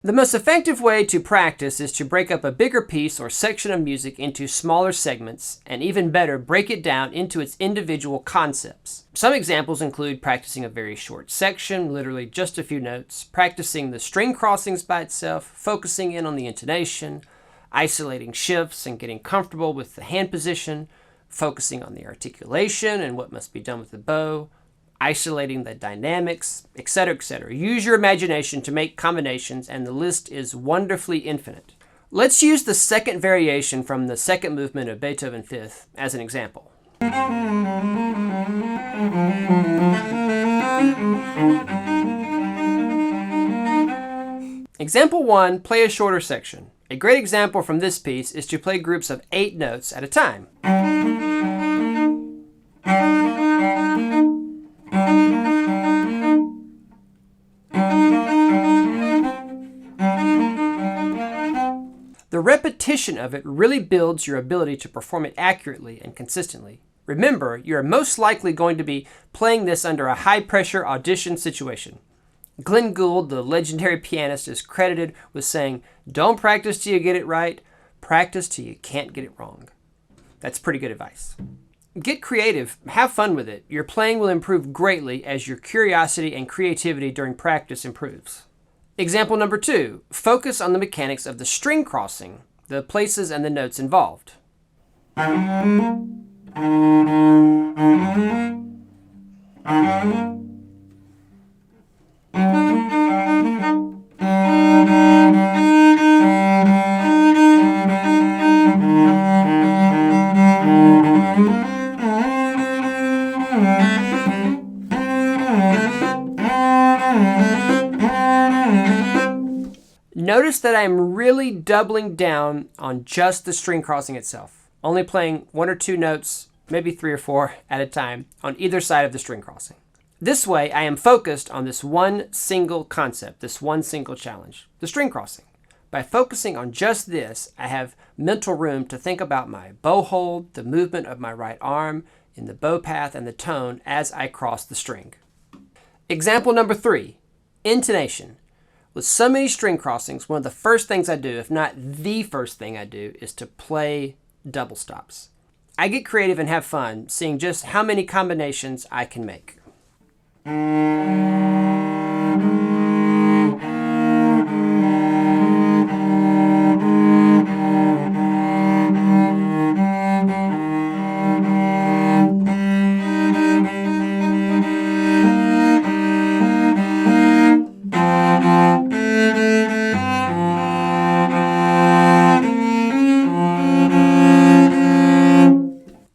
The most effective way to practice is to break up a bigger piece or section of music into smaller segments, and even better, break it down into its individual concepts. Some examples include practicing a very short section, literally just a few notes, practicing the string crossings by itself, focusing in on the intonation, isolating shifts and getting comfortable with the hand position, focusing on the articulation and what must be done with the bow, isolating the dynamics, etc., etc. Use your imagination to make combinations, and the list is wonderfully infinite. Let's use the second variation from the second movement of Beethoven Fifth as an example. Example 1, play a shorter section. A great example from this piece is to play groups of 8 notes at a time. The repetition of it really builds your ability to perform it accurately and consistently. Remember, you are most likely going to be playing this under a high-pressure audition situation. Glenn Gould, the legendary pianist, is credited with saying, "Don't practice till you get it right, practice till you can't get it wrong." That's pretty good advice. Get creative, have fun with it. Your playing will improve greatly as your curiosity and creativity during practice improves. Example number 2, focus on the mechanics of the string crossing, the places and the notes involved. Notice that I'm really doubling down on just the string crossing itself, only playing 1 or 2 notes, maybe 3 or 4 at a time on either side of the string crossing. This way, I am focused on this one single concept, this one single challenge, the string crossing. By focusing on just this, I have mental room to think about my bow hold, the movement of my right arm in the bow path, and the tone as I cross the string. Example number 3, intonation. With so many string crossings, one of the first things I do, if not the first thing I do, is to play double stops. I get creative and have fun seeing just how many combinations I can make.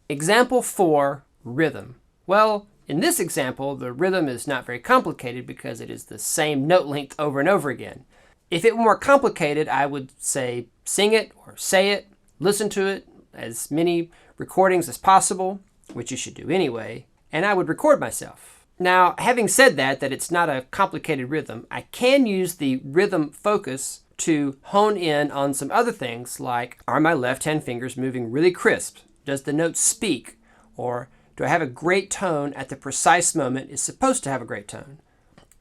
Example 4, rhythm. Well, in this example, the rhythm is not very complicated because it is the same note length over and over again. If it were more complicated, I would say sing it or say it, listen to it, as many recordings as possible, which you should do anyway, and I would record myself. Now, having said that it's not a complicated rhythm, I can use the rhythm focus to hone in on some other things like, are my left hand fingers moving really crisp? Does the note speak? Or do I have a great tone at the precise moment it's supposed to have a great tone?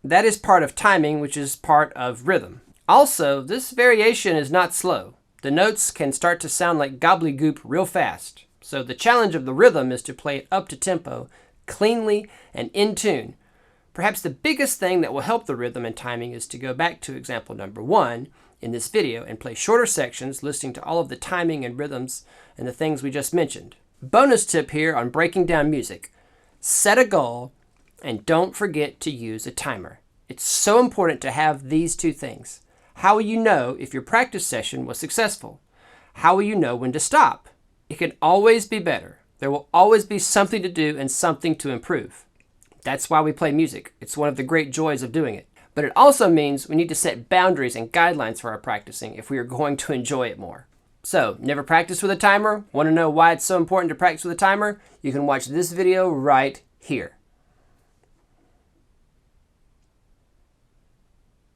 That is part of timing, which is part of rhythm. Also, this variation is not slow. The notes can start to sound like gobbledygook real fast. So the challenge of the rhythm is to play it up to tempo, cleanly and in tune. Perhaps the biggest thing that will help the rhythm and timing is to go back to example number 1 in this video and play shorter sections, listening to all of the timing and rhythms and the things we just mentioned. Bonus tip here on breaking down music. Set a goal and don't forget to use a timer. It's so important to have these 2 things. How will you know if your practice session was successful? How will you know when to stop? It can always be better. There will always be something to do and something to improve. That's why we play music. It's one of the great joys of doing it. But it also means we need to set boundaries and guidelines for our practicing if we are going to enjoy it more. So, never practice with a timer? Want to know why it's so important to practice with a timer? You can watch this video right here.